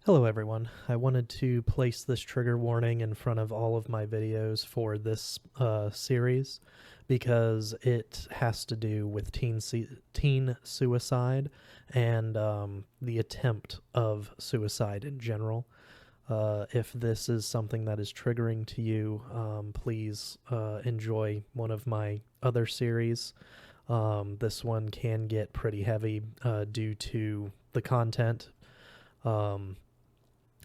Hello everyone. I wanted to place this trigger warning in front of all of my videos for this series because it has to do with teen suicide and the attempt of suicide in general. If this is something that is triggering to you, please enjoy one of my other series. This one can get pretty heavy due to the content.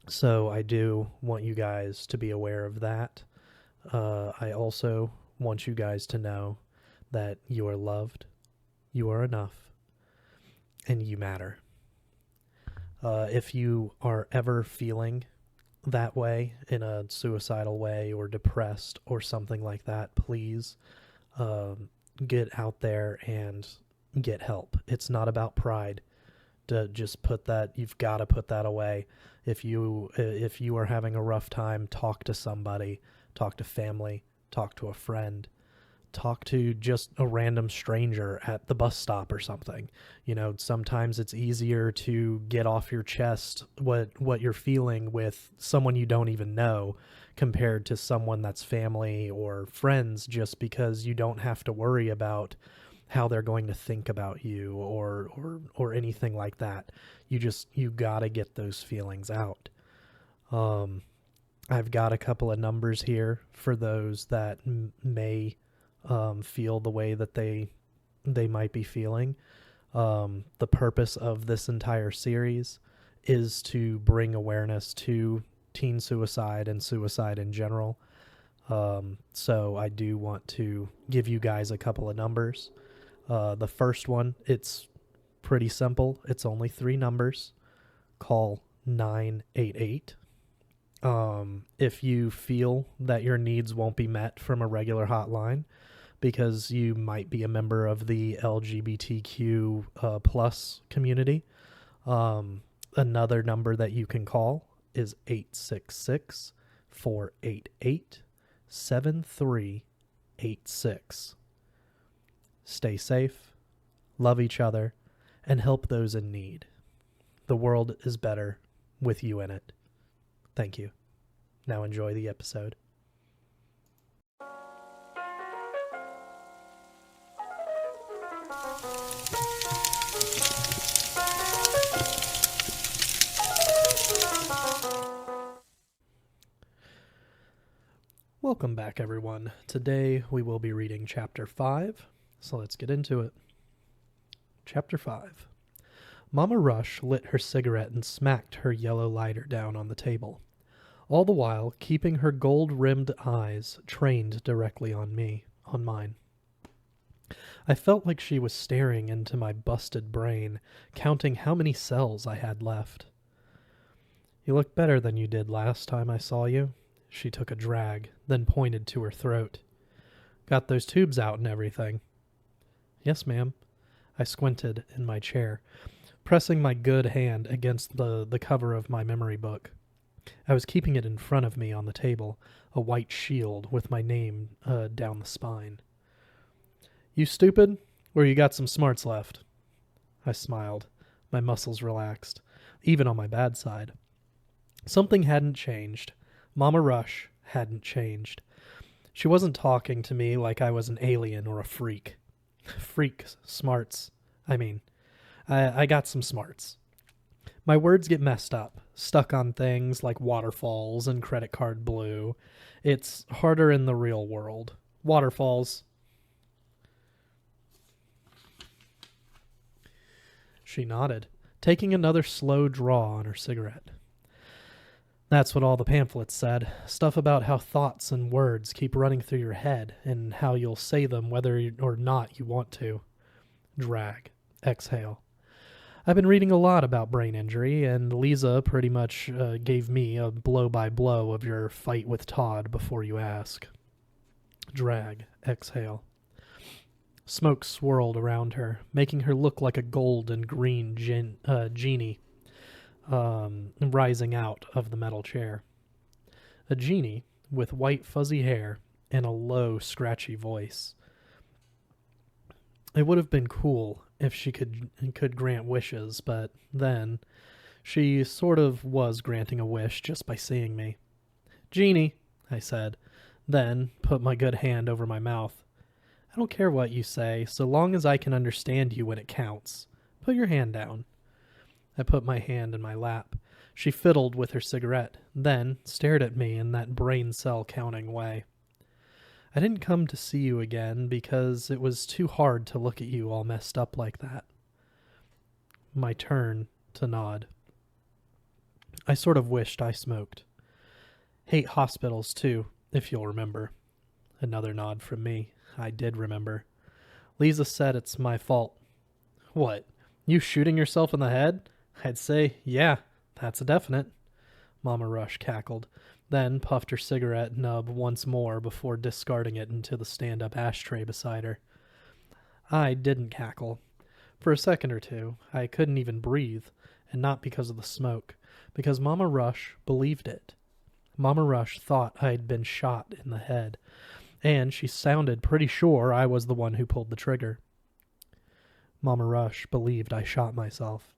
So I do want you guys to be aware of that. I also want you guys to know that you are loved, you are enough, and you matter. If you are ever feeling that way, in a suicidal way or depressed or something like that, please get out there and get help. It's not about pride. To just put that, you've got to put that away. If you are having a rough time, talk to somebody, talk to family, talk to a friend, talk to just a random stranger at the bus stop or something. You know, sometimes it's easier to get off your chest what you're feeling with someone you don't even know compared to someone that's family or friends, just because you don't have to worry about how they're going to think about you or anything like that. You gotta get those feelings out. I've got a couple of numbers here for those that may feel the way that they might be feeling. The purpose of this entire series is to bring awareness to teen suicide and suicide in general. So I do want to give you guys a couple of numbers. The first one, it's pretty simple. It's only 3 numbers. Call 988. If you feel that your needs won't be met from a regular hotline because you might be a member of the LGBTQ plus community, another number that you can call is 866-488-7386. Stay safe, love each other, and help those in need. The world is better with you in it. Thank you. Now enjoy the episode. Welcome back, everyone. Today we will be reading Chapter 5. So let's get into it. Chapter 5. Mama Rush lit her cigarette and smacked her yellow lighter down on the table, all the while keeping her gold-rimmed eyes trained directly on mine. I felt like she was staring into my busted brain, counting how many cells I had left. You look better than you did last time I saw you. She took a drag, then pointed to her throat. Got those tubes out and everything. Yes, ma'am. I squinted in my chair, pressing my good hand against the cover of my memory book. I was keeping it in front of me on the table, a white shield with my name down the spine. You stupid? Or you got some smarts left? I smiled. My muscles relaxed, even on my bad side. Something hadn't changed. Mama Rush hadn't changed. She wasn't talking to me like I was an alien or a freak. Smarts. I got some smarts. My words get messed up, stuck on things like waterfalls and credit card blue. It's harder in the real world. Waterfalls. She nodded, taking another slow draw on her cigarette. That's what all the pamphlets said. Stuff about how thoughts and words keep running through your head and how you'll say them whether or not you want to. Drag. Exhale. I've been reading a lot about brain injury, and Lisa pretty much gave me a blow-by-blow of your fight with Todd before you ask. Drag. Exhale. Smoke swirled around her, making her look like a gold and green genie rising out of the metal chair. A genie with white fuzzy hair and a low, scratchy voice. It would have been cool if she could grant wishes, but then She sort of was granting a wish just by seeing me. "Jeannie," I said, then put my good hand over my mouth. "I don't care what you say, so long as I can understand you when it counts. Put your hand down." I put my hand in my lap. She fiddled with her cigarette, then stared at me in that brain cell counting way. "I didn't come to see you again because it was too hard to look at you all messed up like that." My turn to nod. I sort of wished I smoked. "Hate hospitals, too, if you'll remember." Another nod from me. I did remember. "Lisa said it's my fault." "What, you shooting yourself in the head?" I'd say, "Yeah, that's a definite." Mama Rush cackled, then puffed her cigarette nub once more before discarding it into the stand-up ashtray beside her. I didn't cackle. For a second or two, I couldn't even breathe, and not because of the smoke, because Mama Rush believed it. Mama Rush thought I'd been shot in the head, and she sounded pretty sure I was the one who pulled the trigger. Mama Rush believed I shot myself.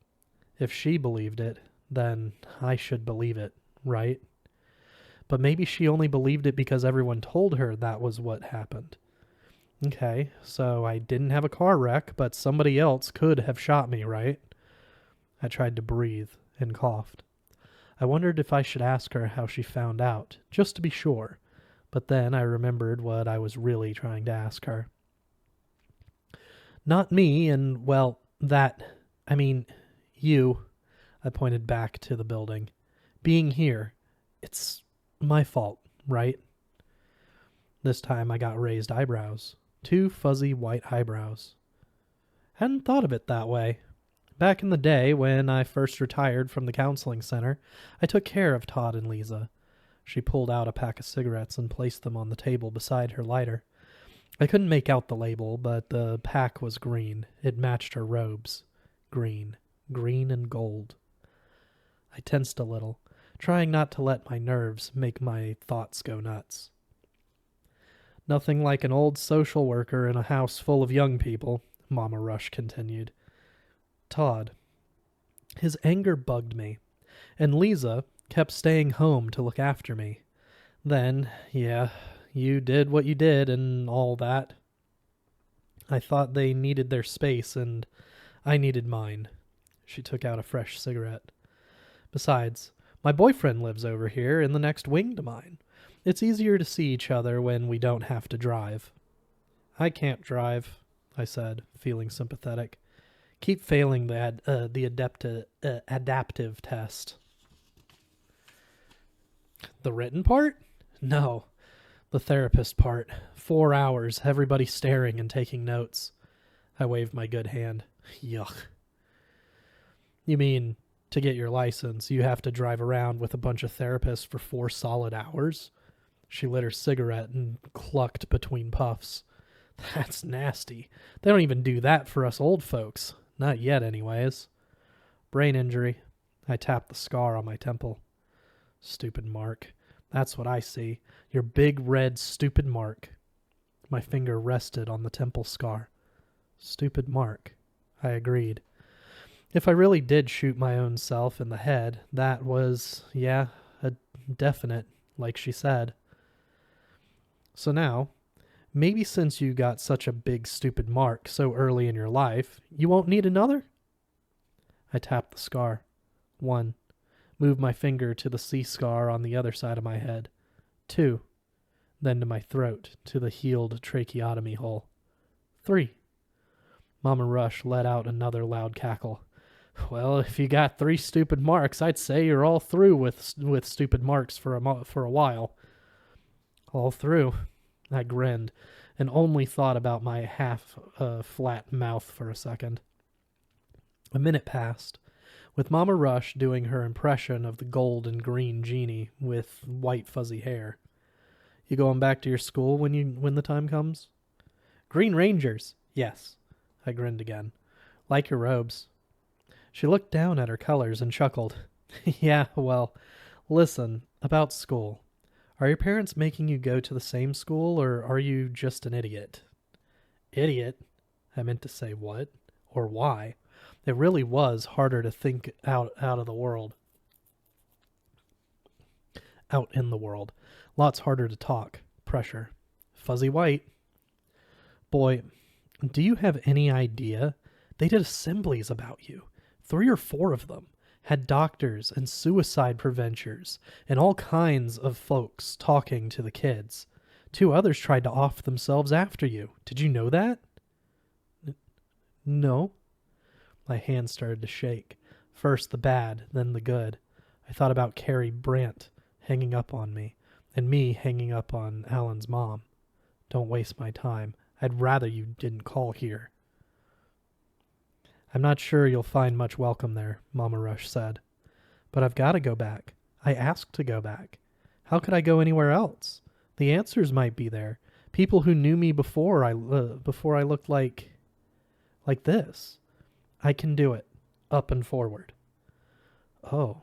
If she believed it, then I should believe it, right? But maybe she only believed it because everyone told her that was what happened. Okay, so I didn't have a car wreck, but somebody else could have shot me, right? I tried to breathe and coughed. I wondered if I should ask her how she found out, just to be sure, but then I remembered what I was really trying to ask her. "Not me, and, well, you," I pointed back to the building. "Being here, it's my fault, right?" This time I got raised eyebrows. 2 fuzzy white eyebrows. Hadn't thought of it that way. Back in the day, when I first retired from the counseling center, I took care of Todd and Lisa. She pulled out a pack of cigarettes and placed them on the table beside her lighter. I couldn't make out the label, but the pack was green. It matched her robes. Green and gold. I tensed a little, trying not to let my nerves make my thoughts go nuts. "Nothing like an old social worker in a house full of young people," Mama Rush continued. "Todd." His anger bugged me, and Lisa kept staying home to look after me. Then, yeah, you did what you did and all that. I thought they needed their space, and I needed mine. She took out a fresh cigarette. "Besides, my boyfriend lives over here in the next wing to mine. It's easier to see each other when we don't have to drive." "I can't drive," I said, feeling sympathetic. "Keep failing the adaptive test." "The written part?" "No, the therapist part. 4 hours, everybody staring and taking notes." I waved my good hand. "Yuck." "You mean, to get your license, you have to drive around with a bunch of therapists for 4 solid hours?" She lit her cigarette and clucked between puffs. "That's nasty. They don't even do that for us old folks. Not yet, anyways." "Brain injury." I tapped the scar on my temple. "Stupid mark. That's what I see. Your big, red, stupid mark." My finger rested on the temple scar. "Stupid mark." I agreed. If I really did shoot my own self in the head, that was, a definite, like she said. "So now, maybe since you got such a big stupid mark so early in your life, you won't need another?" I tapped the scar. 1. Moved my finger to the C scar on the other side of my head. 2. Then to my throat, to the healed tracheotomy hole. 3. Mama Rush let out another loud cackle. "Well, if you got 3 stupid marks, I'd say you're all through with stupid marks for a while." "All through?" I grinned, and only thought about my half-flat mouth for a second. A minute passed, with Mama Rush doing her impression of the gold and green genie with white fuzzy hair. "You going back to your school when the time comes?" "Green Rangers, yes." I grinned again. "Like your robes." She looked down at her colors and chuckled. "Yeah, well, listen, about school. Are your parents making you go to the same school, or are you just an idiot?" "Idiot?" I meant to say what, or why, It really was harder to think out of the world. Out in the world. Lots harder to talk. Pressure. Fuzzy white. Boy, do you have any idea? They did assemblies about you. 3 or 4 of them. Had doctors and suicide preventers and all kinds of folks talking to the kids. 2 others tried to off themselves after you. Did you know that? No. My hand started to shake. First the bad, then the good. I thought about Carrie Brandt hanging up on me, and me hanging up on Alan's mom. Don't waste my time. I'd rather you didn't call here. I'm not sure you'll find much welcome there, Mama Rush said. But I've got to go back. I asked to go back. How could I go anywhere else? The answers might be there. People who knew me before I looked like this. I can do it. Up and forward. Oh,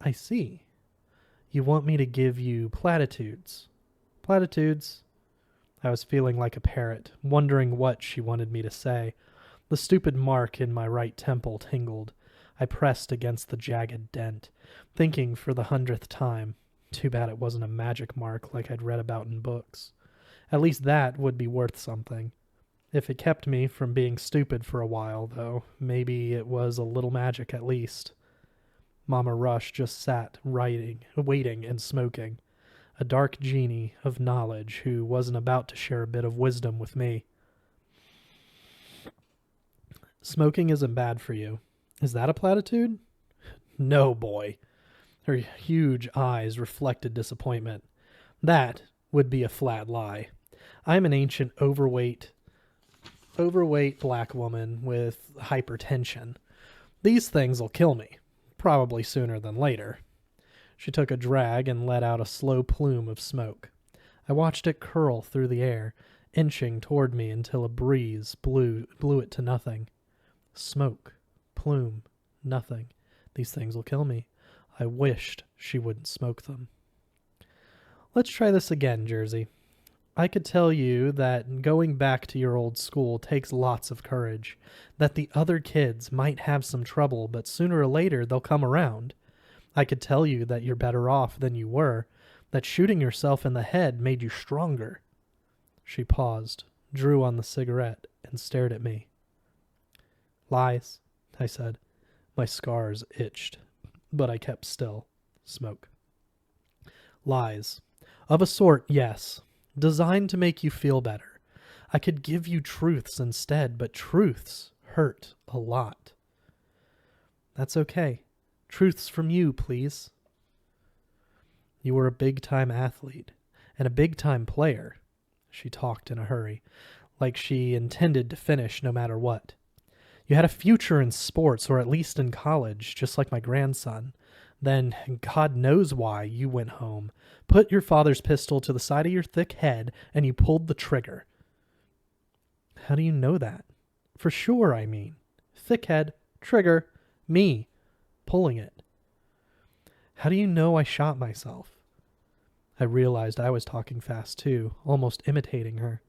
I see. You want me to give you platitudes. Platitudes? I was feeling like a parrot, wondering what she wanted me to say. The stupid mark in my right temple tingled. I pressed against the jagged dent, thinking for the 100th time. Too bad it wasn't a magic mark like I'd read about in books. At least that would be worth something. If it kept me from being stupid for a while, though, maybe it was a little magic at least. Mama Rush just sat waiting and smoking. A dark genie of knowledge who wasn't about to share a bit of wisdom with me. Smoking isn't bad for you. Is that a platitude? No, boy. Her huge eyes reflected disappointment. That would be a flat lie. I'm an ancient overweight black woman with hypertension. These things'll kill me, probably sooner than later. She took a drag and let out a slow plume of smoke. I watched it curl through the air, inching toward me until a breeze blew it to nothing. Smoke, plume, nothing. These things will kill me. I wished she wouldn't smoke them. Let's try this again, Jersey. I could tell you that going back to your old school takes lots of courage, that the other kids might have some trouble, but sooner or later they'll come around. I could tell you that you're better off than you were, that shooting yourself in the head made you stronger. She paused, drew on the cigarette, and stared at me. Lies, I said. My scars itched, but I kept still. Smoke. Lies. Of a sort, yes. Designed to make you feel better. I could give you truths instead, but truths hurt a lot. That's okay. Truths from you, please. You were a big-time athlete and a big-time player. She talked in a hurry, like she intended to finish no matter what. You had a future in sports, or at least in college, just like my grandson. Then, God knows why, you went home, put your father's pistol to the side of your thick head, and you pulled the trigger. How do you know that? For sure, I mean. Thick head, trigger, me, pulling it. How do you know I shot myself? I realized I was talking fast too, almost imitating her.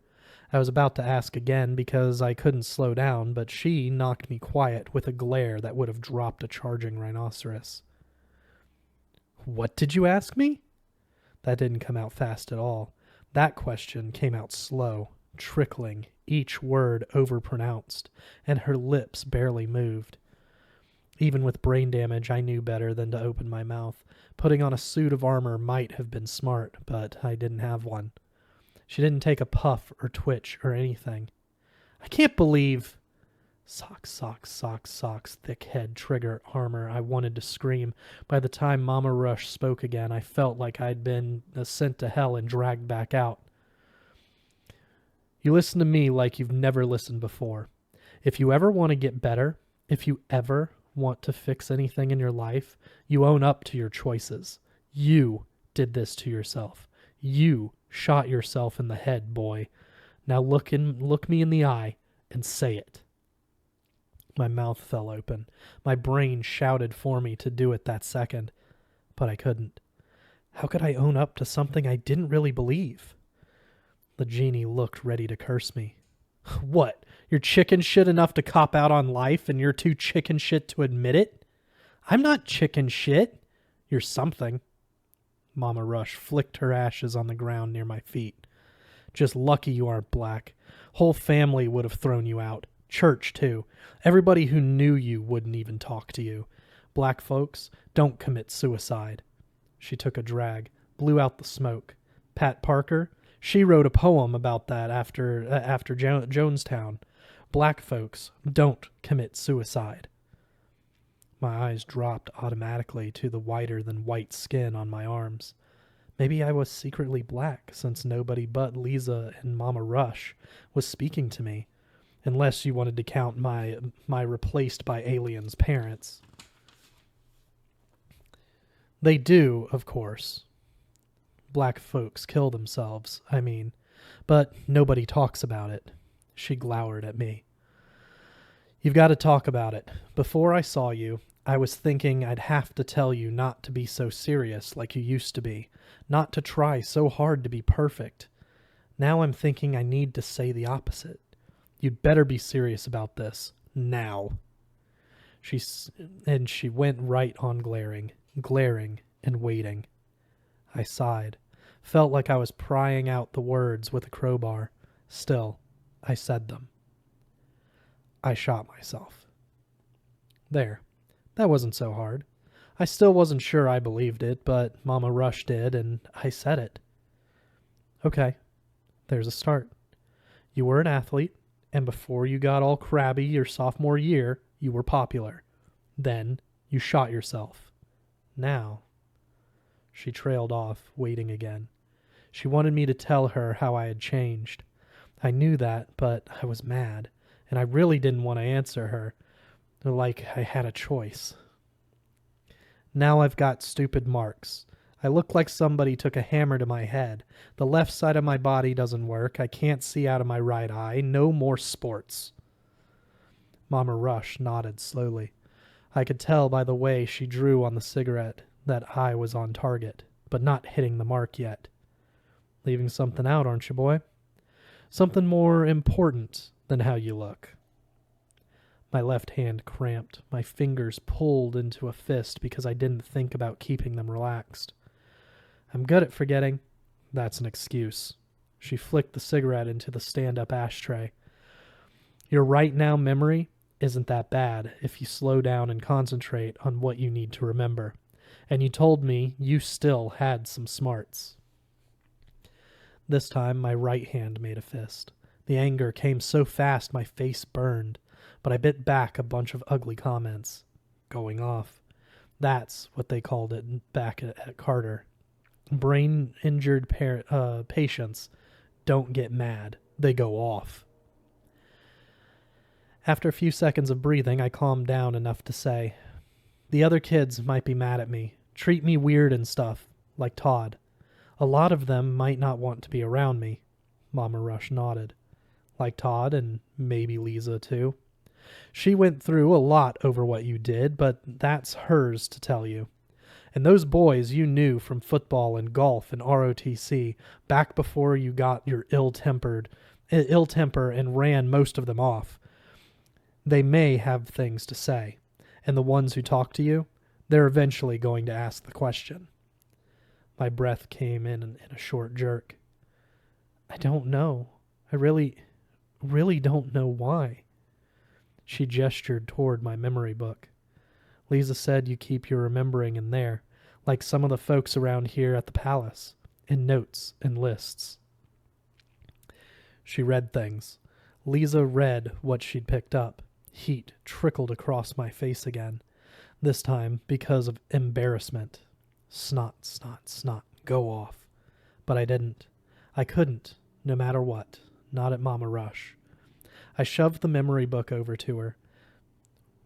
I was about to ask again because I couldn't slow down, but she knocked me quiet with a glare that would have dropped a charging rhinoceros. What did you ask me? That didn't come out fast at all. That question came out slow, trickling, each word overpronounced, and her lips barely moved. Even with brain damage, I knew better than to open my mouth. Putting on a suit of armor might have been smart, but I didn't have one. She didn't take a puff or twitch or anything. I can't believe... Socks, socks, socks, socks, thick head, trigger, armor. I wanted to scream. By the time Mama Rush spoke again, I felt like I'd been sent to hell and dragged back out. You listen to me like you've never listened before. If you ever want to get better, if you ever want to fix anything in your life, you own up to your choices. You did this to yourself. You shot yourself in the head, boy. Now look me in the eye and say it. My mouth fell open. My brain shouted for me to do it that second, but I couldn't. How could I own up to something I didn't really believe? The genie looked ready to curse me. What? You're chicken shit enough to cop out on life and you're too chicken shit to admit it? I'm not chicken shit. You're something. Mama Rush flicked her ashes on the ground near my feet. Just lucky you aren't black. Whole family would have thrown you out. Church, too. Everybody who knew you wouldn't even talk to you. Black folks don't commit suicide. She took a drag, blew out the smoke. Pat Parker, she wrote a poem about that after Jonestown. Black folks don't commit suicide. My eyes dropped automatically to the whiter than white skin on my arms. Maybe I was secretly black, since nobody but Lisa and Mama Rush was speaking to me, unless you wanted to count my replaced by aliens parents. They do, of course. Black folks kill themselves, I mean, but nobody talks about it. She glowered at me. You've got to talk about it. Before I saw you, I was thinking I'd have to tell you not to be so serious like you used to be, not to try so hard to be perfect. Now I'm thinking I need to say the opposite. You'd better be serious about this, now. She went right on glaring and waiting. I sighed, felt like I was prying out the words with a crowbar. Still, I said them. I shot myself. There. That wasn't so hard. I still wasn't sure I believed it, but Mama Rush did, and I said it. Okay, there's a start. You were an athlete, and before you got all crabby your sophomore year, you were popular. Then you shot yourself. Now... She trailed off, waiting again. She wanted me to tell her how I had changed. I knew that, but I was mad, and I really didn't want to answer her, like I had a choice. Now I've got stupid marks. I look like somebody took a hammer to my head. The left side of my body doesn't work. I can't see out of my right eye. No more sports. Mama Rush nodded slowly. I could tell by the way she drew on the cigarette that I was on target, but not hitting the mark yet. Leaving something out, aren't you, boy? Something more important than how you look. My left hand cramped. My fingers pulled into a fist because I didn't think about keeping them relaxed. I'm good at forgetting. That's an excuse. She flicked the cigarette into the stand-up ashtray. Your right now memory isn't that bad if you slow down and concentrate on what you need to remember. And you told me you still had some smarts. This time my right hand made a fist. The anger came so fast my face burned, but I bit back a bunch of ugly comments. Going off. That's what they called it back at Carter. Brain-injured patients don't get mad. They go off. After a few seconds of breathing, I calmed down enough to say, the other kids might be mad at me, treat me weird and stuff, like Todd. A lot of them might not want to be around me. Mama Rush nodded. Like Todd and maybe Lisa, too. She went through a lot over what you did, but that's hers to tell you. And those boys you knew from football and golf and ROTC back before you got your ill temper and ran most of them off. They may have things to say, and the ones who talk to you, they're eventually going to ask the question. My breath came in a short jerk. I don't know. I really don't know why. She gestured toward my memory book. Lisa said you keep your remembering in there, like some of the folks around here at the palace, in notes and lists. She read things. Lisa read what she'd picked up. Heat trickled across my face again, this time because of embarrassment. Snot, snot, snot, go off. But I didn't. I couldn't, no matter what. Not at Mama Rush. I shoved the memory book over to her.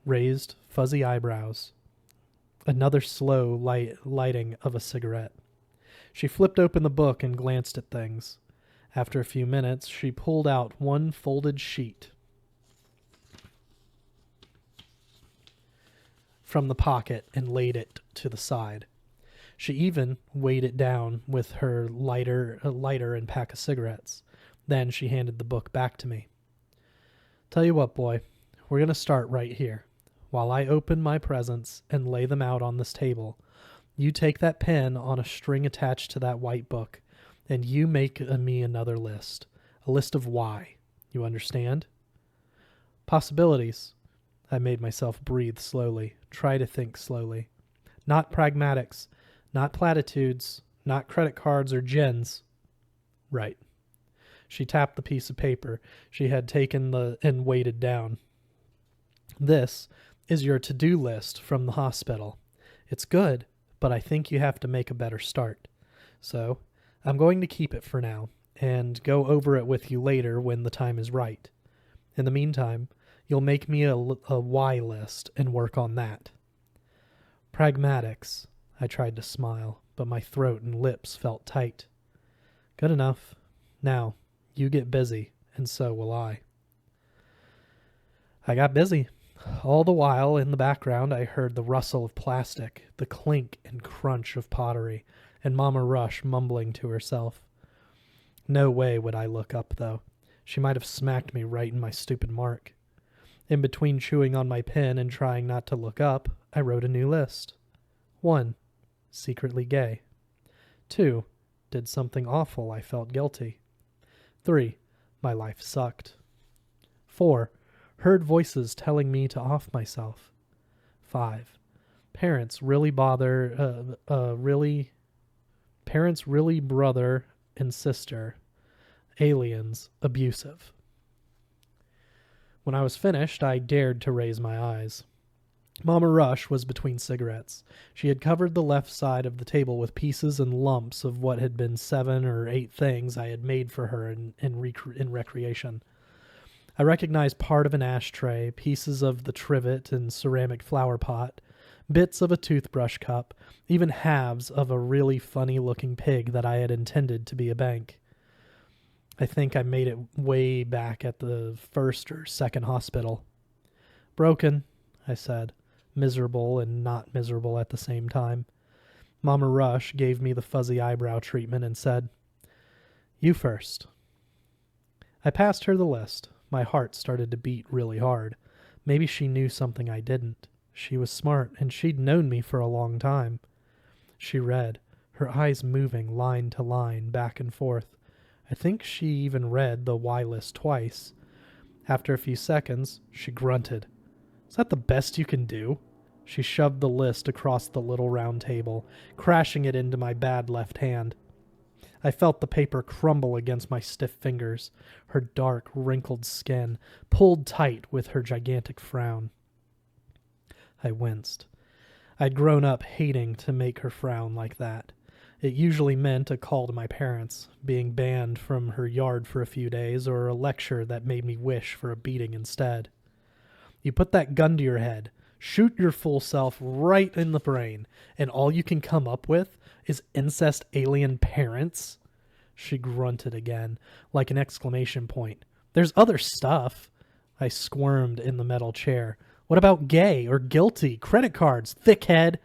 Raised, fuzzy eyebrows. Another slow lighting of a cigarette. She flipped open the book and glanced at things. After a few minutes, she pulled out one folded sheet from the pocket and laid it to the side. She even weighed it down with her lighter and pack of cigarettes. Then she handed the book back to me. Tell you what, boy, we're going to start right here. While I open my presents and lay them out on this table, you take that pen on a string attached to that white book, and you make me another list. A list of why. You understand? Possibilities. I made myself breathe slowly, try to think slowly. Not pragmatics, not platitudes, not credit cards or gins. Right. She tapped the piece of paper she had taken and weighted down. This is your to-do list from the hospital. It's good, but I think you have to make a better start. So, I'm going to keep it for now, and go over it with you later when the time is right. In the meantime, you'll make me a why list and work on that. Pragmatics. I tried to smile, but my throat and lips felt tight. Good enough. Now, you get busy, and so will I. I got busy. All the while, in the background, I heard the rustle of plastic, the clink and crunch of pottery, and Mama Rush mumbling to herself. No way would I look up, though. She might have smacked me right in my stupid mark. In between chewing on my pen and trying not to look up, I wrote a new list. 1. Secretly gay. 2. Did something awful I felt guilty. 3. My life sucked. 4. Heard voices telling me to off myself. 5. Parents really brother and sister. Aliens abusive. When I was finished, I dared to raise my eyes. Mama Rush was between cigarettes. She had covered the left side of the table with pieces and lumps of what had been 7 or 8 things I had made for her in recreation. I recognized part of an ashtray, pieces of the trivet and ceramic flower pot, bits of a toothbrush cup, even halves of a really funny-looking pig that I had intended to be a bank. I think I made it way back at the first or second hospital. Broken, I said, miserable and not miserable at the same time. Mama Rush gave me the fuzzy eyebrow treatment and said, "You first." I passed her the list. My heart started to beat really hard. Maybe she knew something I didn't. She was smart, and she'd known me for a long time. She read, her eyes moving line to line, back and forth. I think she even read the why list twice. After a few seconds, she grunted. "Is that the best you can do?" She shoved the list across the little round table, crashing it into my bad left hand. I felt the paper crumble against my stiff fingers, her dark, wrinkled skin pulled tight with her gigantic frown. I winced. I'd grown up hating to make her frown like that. It usually meant a call to my parents, being banned from her yard for a few days, or a lecture that made me wish for a beating instead. You put that gun to your head, shoot your full self right in the brain, and all you can come up with is incest alien parents? She grunted again, like an exclamation point. There's other stuff. I squirmed in the metal chair. What about gay or guilty? Credit cards, thickhead.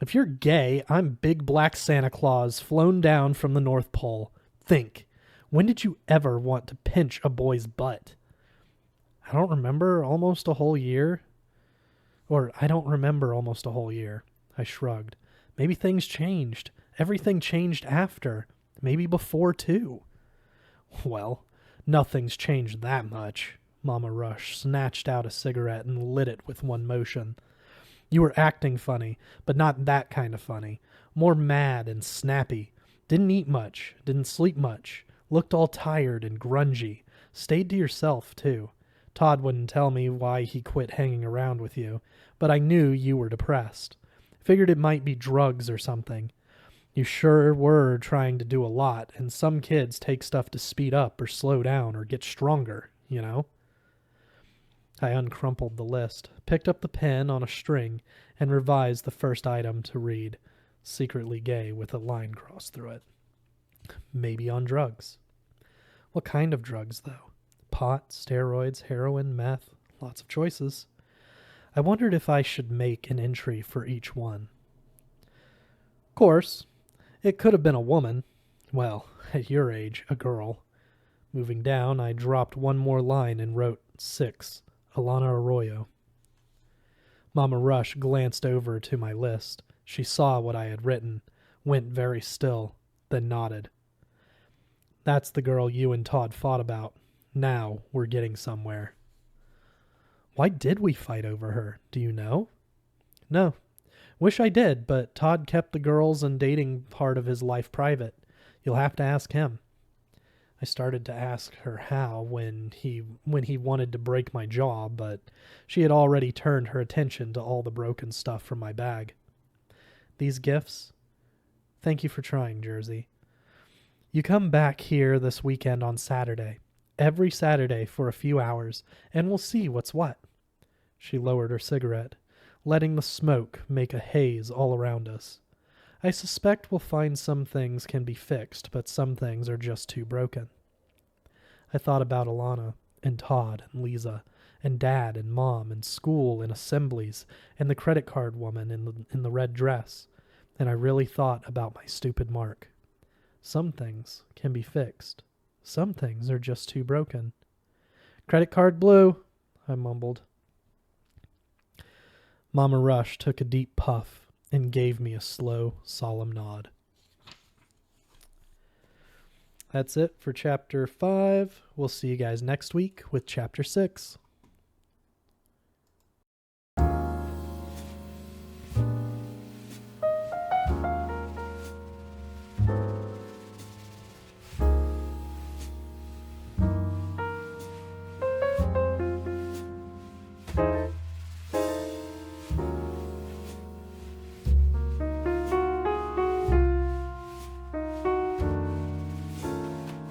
If you're gay, I'm Big Black Santa Claus flown down from the North Pole. Think, when did you ever want to pinch a boy's butt? I don't remember almost a whole year. I shrugged. Maybe things changed. Everything changed after. Maybe before, too. Well, nothing's changed that much. Mama Rush snatched out a cigarette and lit it with one motion. You were acting funny, but not that kind of funny. More mad and snappy. Didn't eat much, didn't sleep much. Looked all tired and grungy. Stayed to yourself, too. Todd wouldn't tell me why he quit hanging around with you, but I knew you were depressed. Figured it might be drugs or something. You sure were trying to do a lot, and some kids take stuff to speed up or slow down or get stronger, you know? I uncrumpled the list, picked up the pen on a string, and revised the first item to read, "Secretly gay," with a line crossed through it. Maybe on drugs. What kind of drugs, though? Pot, steroids, heroin, meth, lots of choices. I wondered if I should make an entry for each one. Of course, it could have been a woman. Well, at your age, a girl. Moving down, I dropped one more line and wrote, 6. Alana Arroyo. Mama Rush glanced over to my list. She saw what I had written, went very still, then nodded. That's the girl you and Todd fought about. Now we're getting somewhere. Why did we fight over her? Do you know? No. Wish I did, but Todd kept the girls and dating part of his life private. You'll have to ask him. I started to ask her how when he wanted to break my jaw, but she had already turned her attention to all the broken stuff from my bag. These gifts? Thank you for trying, Jersey. You come back here this weekend on Saturday. Every Saturday for a few hours, and we'll see what's what. She lowered her cigarette, letting the smoke make a haze all around us. I suspect we'll find some things can be fixed, but some things are just too broken. I thought about Alana, and Todd, and Lisa, and Dad, and Mom, and school, and assemblies, and the credit card woman in the red dress, and I really thought about my stupid Mark. Some things can be fixed. Some things are just too broken. Credit card blue, I mumbled. Mama Rush took a deep puff and gave me a slow, solemn nod. That's it for Chapter 5. We'll see you guys next week with Chapter 6.